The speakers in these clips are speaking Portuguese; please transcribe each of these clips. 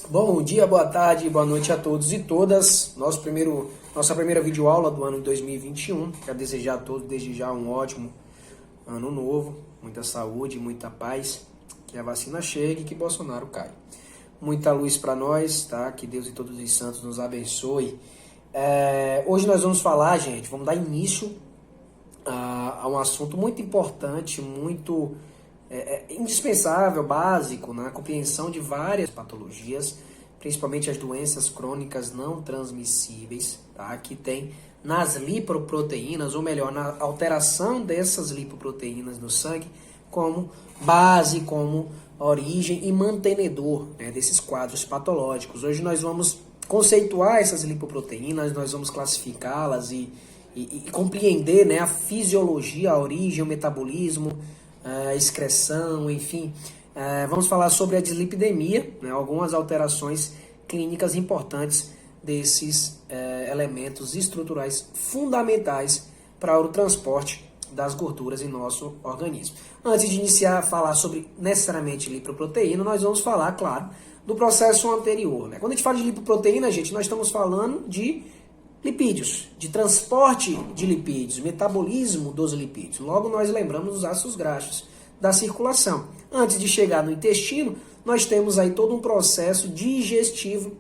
Bom dia, boa tarde, boa noite a todos e todas. Nossa primeira videoaula do ano de 2021. Quero desejar a todos desde já um ótimo ano novo, muita saúde, muita paz, que a vacina chegue e que Bolsonaro caia. Muita luz para nós, tá? Que Deus e todos os santos nos abençoe. Hoje nós vamos falar, gente, vamos dar início a um assunto muito importante, muito indispensável, básico, na compreensão de várias patologias, principalmente as doenças crônicas não transmissíveis, tá? Que tem nas lipoproteínas, ou melhor, na alteração dessas lipoproteínas no sangue, como base, como origem e mantenedor, né, desses quadros patológicos. Hoje nós vamos conceituar essas lipoproteínas, nós vamos classificá-las e compreender, né, a fisiologia, a origem, o metabolismo, a excreção, enfim. Vamos falar sobre a dislipidemia, né, algumas alterações clínicas importantes desses elementos estruturais fundamentais para o transporte das gorduras em nosso organismo. Antes de iniciar a falar sobre necessariamente lipoproteína, nós vamos falar, claro, do processo anterior, né? Quando a gente fala de lipoproteína, gente, nós estamos falando de lipídios, de transporte de lipídios, metabolismo dos lipídios. Logo, nós lembramos dos ácidos graxos da circulação. Antes de chegar no intestino, nós temos aí todo um processo digestivo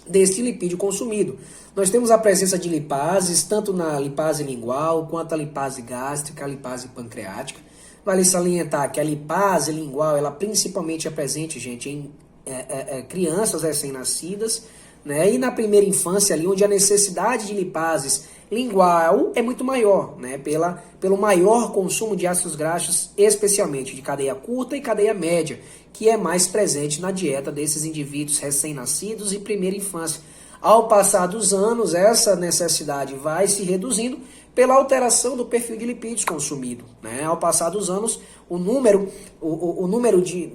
desse lipídio consumido. Nós temos a presença de lipases, tanto na lipase lingual, quanto a lipase gástrica, a lipase pancreática. Vale salientar que a lipase lingual, ela principalmente é presente, gente, em crianças recém-nascidas, né? E na primeira infância, ali onde a necessidade de lipases lingual é muito maior, né? Pelo maior consumo de ácidos graxos, especialmente de cadeia curta e cadeia média, que é mais presente na dieta desses indivíduos recém-nascidos e primeira infância. Ao passar dos anos, essa necessidade vai se reduzindo pela alteração do perfil de lipídios consumido, né? Ao passar dos anos,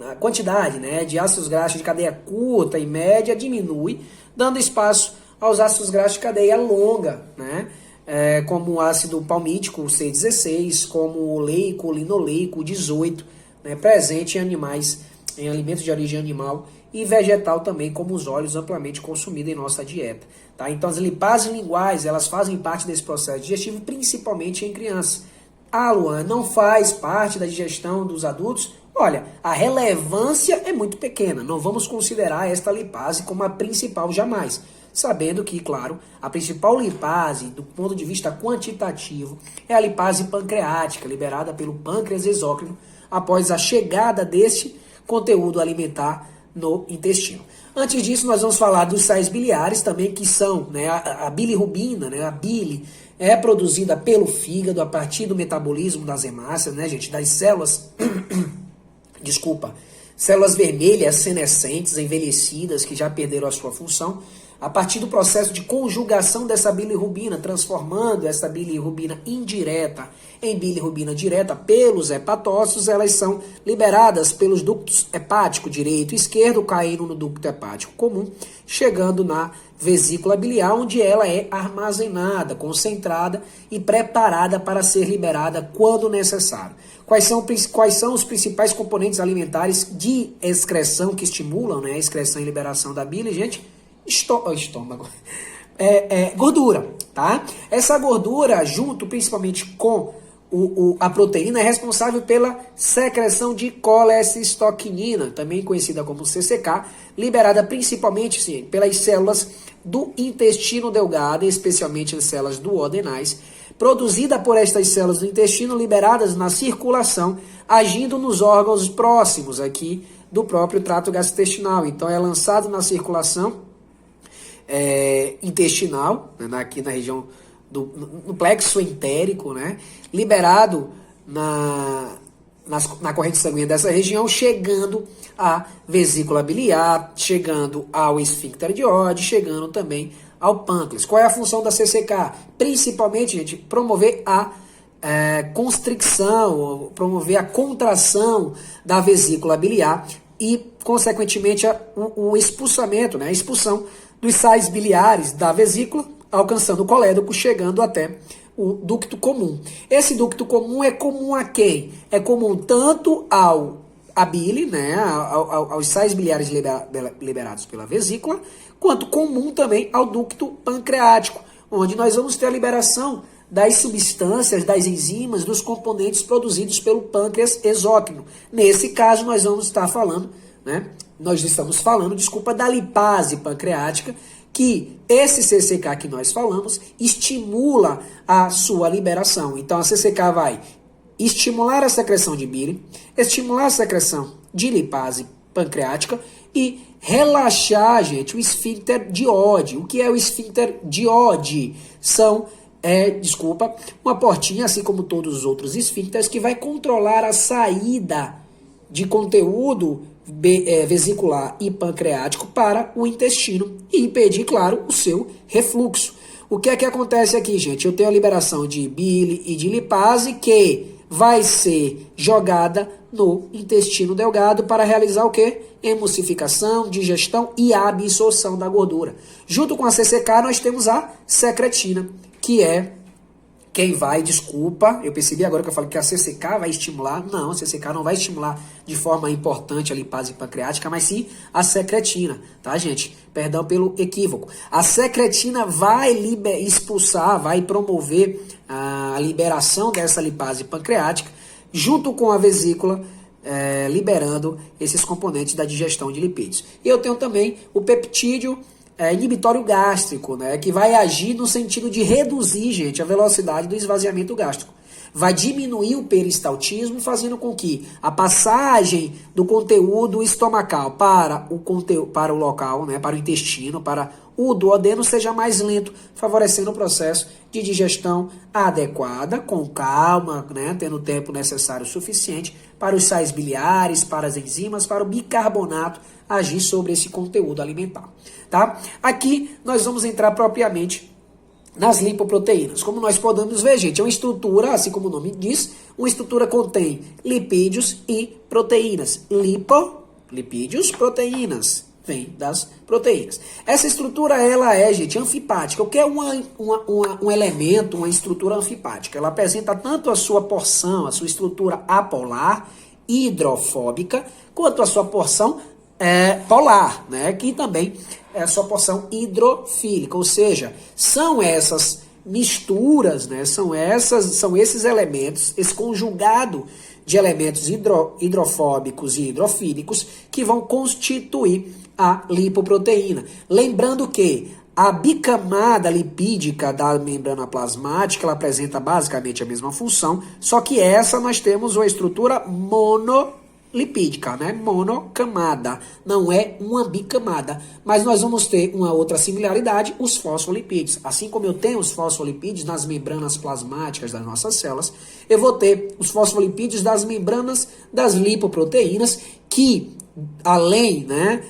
a quantidade, né, de ácidos graxos de cadeia curta e média diminui, dando espaço aos ácidos graxos de cadeia longa, né? Como o ácido palmítico, o C16, como o oleico, o linoleico, o 18, né, presente em animais, em alimentos de origem animal e vegetal também, como os óleos amplamente consumidos em nossa dieta. Tá? Então as lipases linguais, elas fazem parte desse processo digestivo, principalmente em crianças. Ah, Luan, não faz parte da digestão dos adultos? Olha, a relevância é muito pequena, não vamos considerar esta lipase como a principal jamais. Sabendo que, claro, a principal lipase, do ponto de vista quantitativo, é a lipase pancreática, liberada pelo pâncreas exócrino após a chegada deste conteúdo alimentar no intestino. Antes disso, nós vamos falar dos sais biliares também, que são, né, a bilirrubina, né, a bile, é produzida pelo fígado a partir do metabolismo das hemácias, né, gente, das células, células vermelhas senescentes, envelhecidas, que já perderam a sua função, a partir do processo de conjugação dessa bilirrubina, transformando essa bilirrubina indireta em bilirrubina direta pelos hepatócitos, elas são liberadas pelos ductos hepático direito e esquerdo, caindo no ducto hepático comum, chegando na vesícula biliar, onde ela é armazenada, concentrada e preparada para ser liberada quando necessário. Quais são os principais componentes alimentares de excreção que estimulam, né, a excreção e liberação da bile, gente? Estômago. Gordura, tá? Essa gordura, junto principalmente com a proteína, é responsável pela secreção de colecistoquinina, também conhecida como CCK, liberada principalmente, sim, pelas células do intestino delgado, especialmente as células duodenais, produzida por estas células do intestino, liberadas na circulação, agindo nos órgãos próximos aqui do próprio trato gastrointestinal. Então é lançado na circulação intestinal, né, aqui na região no plexo entérico, né, liberado na corrente sanguínea dessa região, chegando à vesícula biliar, chegando ao esfíncter de Oddi, chegando também ao pâncreas. Qual é a função da CCK? Principalmente, gente, promover a constricção, promover a contração da vesícula biliar e, consequentemente, o expulsamento, né, a expulsão dos sais biliares da vesícula, alcançando o colédoco, chegando até o ducto comum. Esse ducto comum é comum a quem? É comum tanto ao a bile, né, aos sais biliares liberados pela vesícula, quanto comum também ao ducto pancreático, onde nós vamos ter a liberação das substâncias, das enzimas, dos componentes produzidos pelo pâncreas exócrino. Nesse caso, nós vamos estar falando, né, nós estamos falando, desculpa, da lipase pancreática, que esse CCK que nós falamos estimula a sua liberação. Então, a CCK vai estimular a secreção de bile, estimular a secreção de lipase pancreática e relaxar, gente, o esfíncter de Oddi. O que é o esfíncter de Oddi? Uma portinha, assim como todos os outros esfíncteres, que vai controlar a saída de conteúdo vesicular e pancreático para o intestino e impedir, claro, o seu refluxo. O que é que acontece aqui, gente? Eu tenho a liberação de bile e de lipase que vai ser jogada no intestino delgado para realizar o quê? Emulsificação, digestão e absorção da gordura. Junto com a CCK nós temos a secretina, que é quem vai, eu percebi agora que eu falei que a CCK vai estimular. Não, a CCK não vai estimular de forma importante a lipase pancreática, mas sim a secretina, tá, gente? Perdão pelo equívoco. A secretina vai expulsar, vai promover a liberação dessa lipase pancreática, junto com a vesícula, liberando esses componentes da digestão de lipídios. E eu tenho também o peptídeo inibitório gástrico, né, que vai agir no sentido de reduzir, gente, a velocidade do esvaziamento gástrico. Vai diminuir o peristaltismo, fazendo com que a passagem do conteúdo estomacal para o local, né, para o intestino, para o duodeno seja mais lento, favorecendo o processo de digestão adequada, com calma, né, tendo o tempo necessário suficiente para os sais biliares, para as enzimas, para o bicarbonato agir sobre esse conteúdo alimentar. Tá? Aqui nós vamos entrar propriamente nas lipoproteínas. Como nós podemos ver, gente, é uma estrutura, assim como o nome diz, uma estrutura contém lipídios e proteínas. Lipídios, proteínas, vem das proteínas. Essa estrutura, ela é, gente, anfipática. O que é um elemento, uma estrutura anfipática? Ela apresenta tanto a sua porção, a sua estrutura apolar, hidrofóbica, quanto a sua porção polar, né, que também é a sua porção hidrofílica, ou seja, são essas misturas, né, são esses elementos, esse conjugado de elementos hidrofóbicos e hidrofílicos que vão constituir a lipoproteína. Lembrando que a bicamada lipídica da membrana plasmática, ela apresenta basicamente a mesma função, só que essa nós temos uma estrutura monolipídica, né? Monocamada, não é uma bicamada, mas nós vamos ter uma outra similaridade, os fosfolipídios. Assim como eu tenho os fosfolipídios nas membranas plasmáticas das nossas células, eu vou ter os fosfolipídios das membranas das lipoproteínas, que além, né,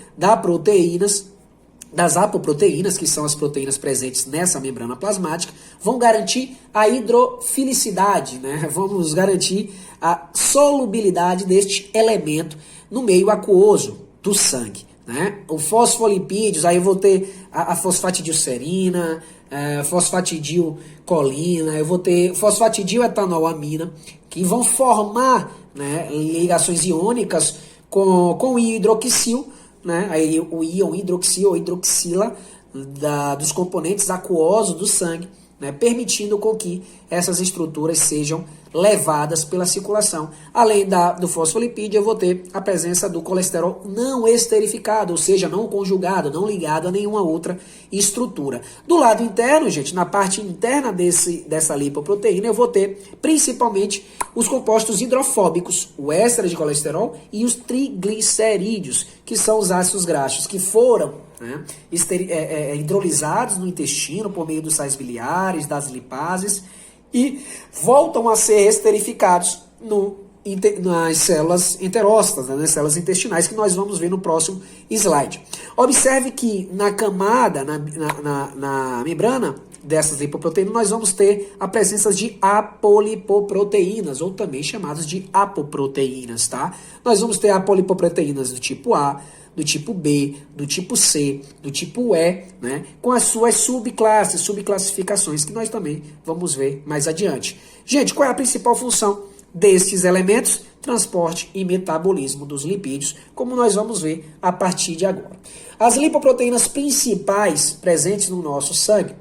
das apoproteínas, que são as proteínas presentes nessa membrana plasmática, vão garantir a hidrofilicidade, né? Vamos garantir a solubilidade deste elemento no meio aquoso do sangue, né? O fosfolipídios, aí eu vou ter a fosfatidilcerina, fosfatidilcolina, eu vou ter fosfatidiletoanolamina, que vão formar, né, ligações iônicas com o hidroxil, né? Aí o íon hidroxil ou hidroxila dos componentes aquosos do sangue, né? Permitindo com que essas estruturas sejam levadas pela circulação. Além do fosfolipídio, eu vou ter a presença do colesterol não esterificado, ou seja, não conjugado, não ligado a nenhuma outra estrutura. Do lado interno, gente, na parte interna dessa lipoproteína, eu vou ter principalmente os compostos hidrofóbicos, o éster de colesterol e os triglicerídeos, que são os ácidos graxos, que foram, né, hidrolisados no intestino por meio dos sais biliares, das lipases, e voltam a ser esterificados nas células enterócitas, né, nas células intestinais, que nós vamos ver no próximo slide. Observe que na camada, na membrana dessas lipoproteínas, nós vamos ter a presença de apolipoproteínas, ou também chamadas de apoproteínas, tá? Nós vamos ter apolipoproteínas do tipo A, do tipo B, do tipo C, do tipo E, né, com as suas subclassificações, que nós também vamos ver mais adiante. Gente, qual é a principal função destes elementos? transporte e metabolismo dos lipídios, como nós vamos ver a partir de agora. As lipoproteínas principais presentes no nosso sangue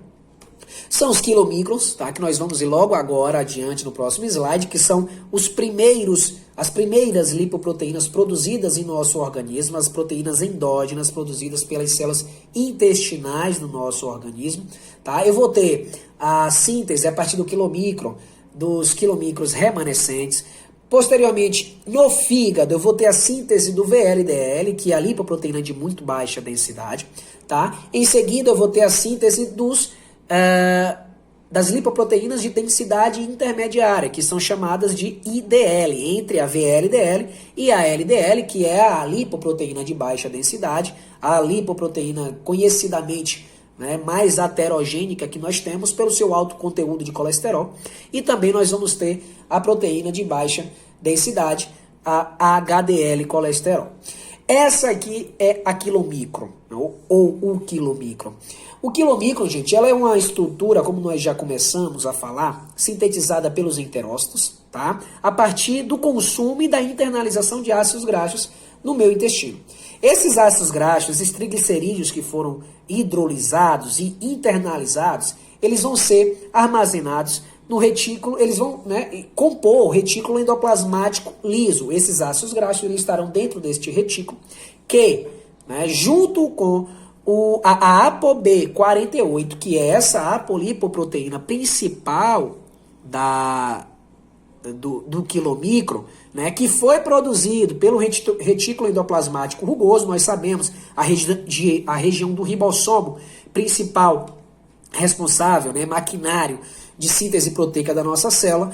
são os quilomicrons, tá? Que nós vamos ir logo agora adiante no próximo slide, que são as primeiras lipoproteínas produzidas em nosso organismo, as proteínas endógenas produzidas pelas células intestinais do nosso organismo, tá? Eu vou ter a síntese a partir do quilomicron, dos quilomicros remanescentes. Posteriormente, no fígado, eu vou ter a síntese do VLDL, que é a lipoproteína de muito baixa densidade, tá? Em seguida, eu vou ter a síntese das lipoproteínas de densidade intermediária, que são chamadas de IDL, entre a VLDL e a LDL, que é a lipoproteína de baixa densidade, a lipoproteína conhecidamente, né, mais heterogênica que nós temos pelo seu alto conteúdo de colesterol. E também nós vamos ter a proteína de baixa densidade, a HDL colesterol. Essa aqui é a quilomicron, ou o quilomicron. O quilomicron, gente, ela é uma estrutura, como nós já começamos a falar, sintetizada pelos enterócitos, tá? A partir do consumo e da internalização de ácidos graxos no meu intestino. Esses ácidos graxos, esses triglicerídeos que foram hidrolisados e internalizados, eles vão ser armazenados no retículo, eles vão, né, compor o retículo endoplasmático liso. Esses ácidos graxos eles estarão dentro deste retículo, que, né, junto com a ApoB48, que é essa apolipoproteína principal do quilomicron, né, que foi produzido pelo retículo endoplasmático rugoso. Nós sabemos a região do ribossomo principal, responsável, né, maquinário de síntese proteica da nossa célula.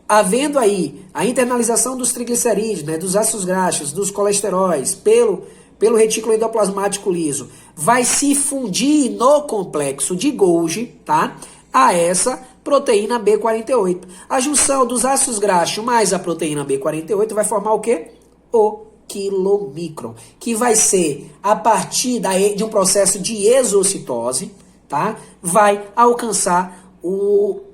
Havendo aí a internalização dos triglicerídeos, né, dos ácidos graxos, dos colesteróis, pelo retículo endoplasmático liso, vai se fundir no complexo de Golgi, tá? A essa proteína B48. A junção dos ácidos graxos mais a proteína B48 vai formar o quê? O quilomicron, que vai ser, a partir de um processo de exocitose, tá? Vai alcançar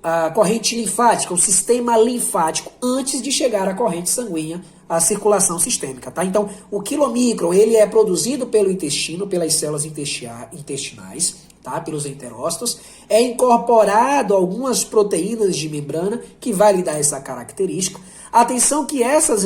a corrente linfática, o sistema linfático, antes de chegar à corrente sanguínea, a circulação sistêmica, tá? Então, o quilomicron, ele é produzido pelo intestino, pelas células intestinais, tá? Pelos enterócitos, é incorporado algumas proteínas de membrana que vai lhe dar essa característica. Atenção que essas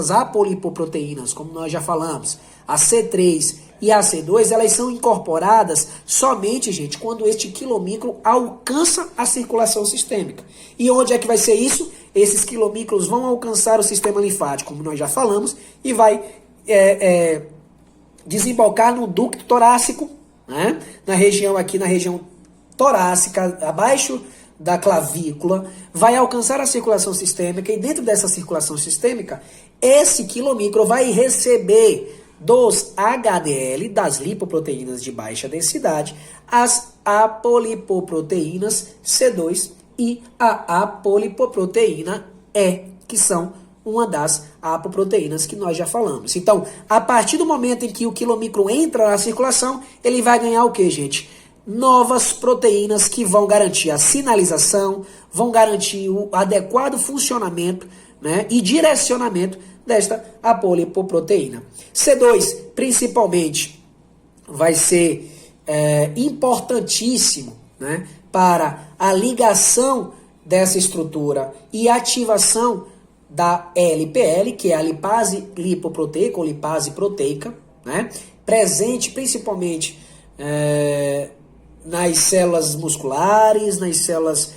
apolipoproteínas, como nós já falamos, a C3 e a C2, elas são incorporadas somente, gente, quando este quilomicron alcança a circulação sistêmica. E onde é que vai ser isso? Esses quilomicrons vão alcançar o sistema linfático, como nós já falamos, e vai desembocar no ducto torácico, né? Na região torácica, abaixo da clavícula, vai alcançar a circulação sistêmica, e dentro dessa circulação sistêmica, esse quilomicron vai receber dos HDL, das lipoproteínas de baixa densidade, as apolipoproteínas C2 e a apolipoproteína E, que são uma das apoproteínas que nós já falamos. Então, a partir do momento em que o quilomicron entra na circulação, ele vai ganhar o que, gente? Novas proteínas que vão garantir a sinalização, vão garantir o adequado funcionamento, né, e direcionamento desta apolipoproteína. C2, principalmente, vai ser importantíssimo, né, para a ligação dessa estrutura e ativação da LPL, que é a lipase lipoproteica ou lipase proteica, né, presente principalmente nas células musculares, nas células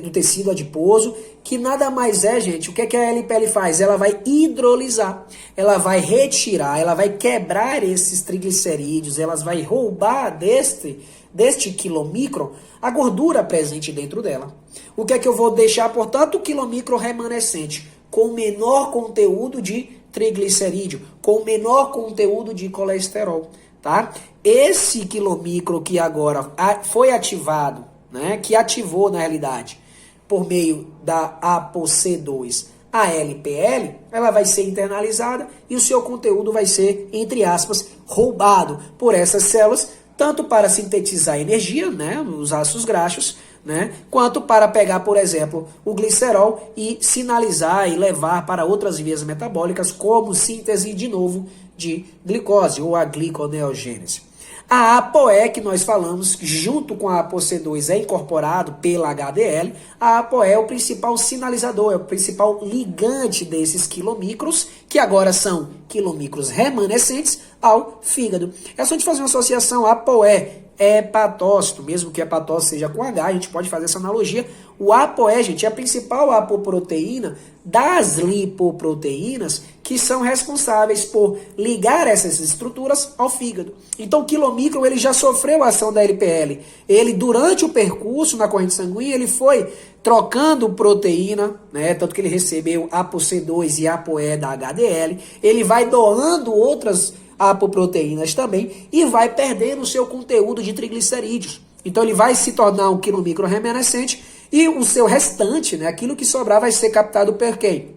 do tecido adiposo, que nada mais é, gente, o que é que a LPL faz? Ela vai hidrolisar, ela vai retirar, ela vai quebrar esses triglicerídeos, ela vai roubar deste quilomicron a gordura presente dentro dela. O que é que eu vou deixar, portanto, o quilomicron remanescente, com menor conteúdo de triglicerídeo, com menor conteúdo de colesterol, tá? Esse quilomicron que agora foi ativado, né, que ativou na realidade, por meio da ApoC2, a LPL, ela vai ser internalizada e o seu conteúdo vai ser, entre aspas, roubado por essas células, tanto para sintetizar energia, né, os ácidos graxos, né, quanto para pegar, por exemplo, o glicerol e sinalizar e levar para outras vias metabólicas, como síntese, de novo, de glicose, ou a gliconeogênese. A ApoE, que nós falamos, junto com a ApoC2, é incorporado pela HDL. A ApoE é o principal sinalizador, é o principal ligante desses quilomicros, que agora são quilomicros remanescentes, ao fígado. É só a gente fazer uma associação. ApoE é hepatócito, mesmo que hepatócito seja com H, a gente pode fazer essa analogia. O ApoE, gente, é a principal apoproteína das lipoproteínas que são responsáveis por ligar essas estruturas ao fígado. Então, o quilomicro, ele já sofreu a ação da LPL. Ele, durante o percurso na corrente sanguínea, ele foi trocando proteína, né? Tanto que ele recebeu ApoC2 e ApoE da HDL. Ele vai doando outras apoproteínas também e vai perdendo o seu conteúdo de triglicerídeos. Então ele vai se tornar um quilomicro remanescente e o seu restante, né, aquilo que sobrar, vai ser captado por quem?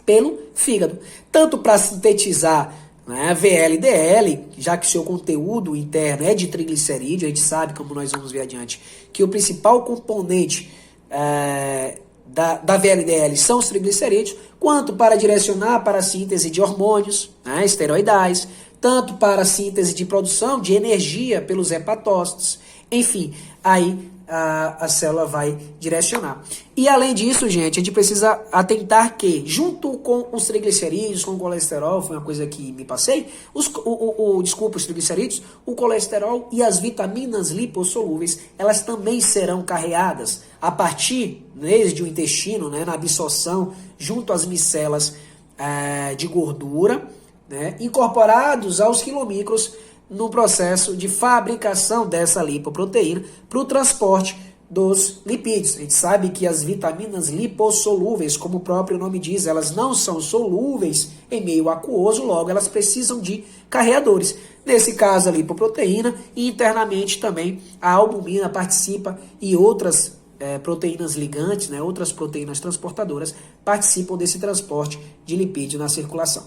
Pelo fígado. Tanto para sintetizar, né, VLDL, já que o seu conteúdo interno é de triglicerídeo, a gente sabe, como nós vamos ver adiante, que o principal componente da VLDL são os triglicerídeos, quanto para direcionar para a síntese de hormônios, né, esteroidais, tanto para a síntese de produção de energia pelos hepatócitos. Enfim, aí a célula vai direcionar. E além disso, gente, a gente precisa atentar que, junto com os triglicerídeos, com o colesterol, foi uma coisa que me passei, desculpa, os triglicerídeos, o colesterol e as vitaminas lipossolúveis, elas também serão carreadas a partir, desde o intestino, né, na absorção, junto às micelas de gordura, né, incorporados aos quilomicros, no processo de fabricação dessa lipoproteína para o transporte dos lipídios. A gente sabe que as vitaminas lipossolúveis, como o próprio nome diz, elas não são solúveis em meio aquoso, logo elas precisam de carreadores. Nesse caso, a lipoproteína, e internamente também a albumina participa e outras proteínas ligantes, né, outras proteínas transportadoras participam desse transporte de lipídio na circulação.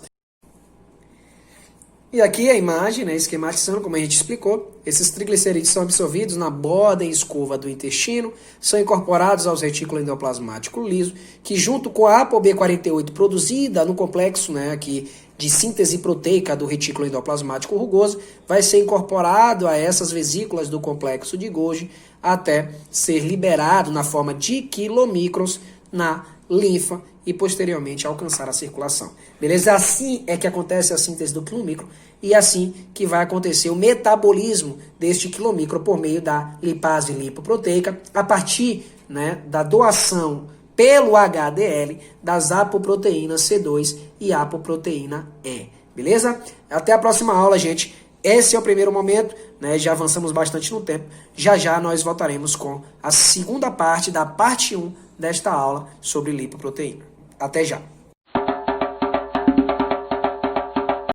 E aqui a imagem, né, esquematizando, como a gente explicou, esses triglicerídeos são absorvidos na borda e escova do intestino, são incorporados aos retículos endoplasmático liso, que junto com a ApoB48 produzida no complexo, né, aqui, de síntese proteica do retículo endoplasmático rugoso, vai ser incorporado a essas vesículas do complexo de Golgi até ser liberado na forma de quilomicrons na linfa e posteriormente alcançar a circulação. Beleza? Assim é que acontece a síntese do quilomicro e assim que vai acontecer o metabolismo deste quilomicro por meio da lipase lipoproteica a partir, né, da doação pelo HDL das apoproteínas C2 e apoproteína E. Beleza? Até a próxima aula, gente. Esse é o primeiro momento, né? Já avançamos bastante no tempo. Já já nós voltaremos com a segunda parte da parte 1 desta aula sobre lipoproteína. Até já!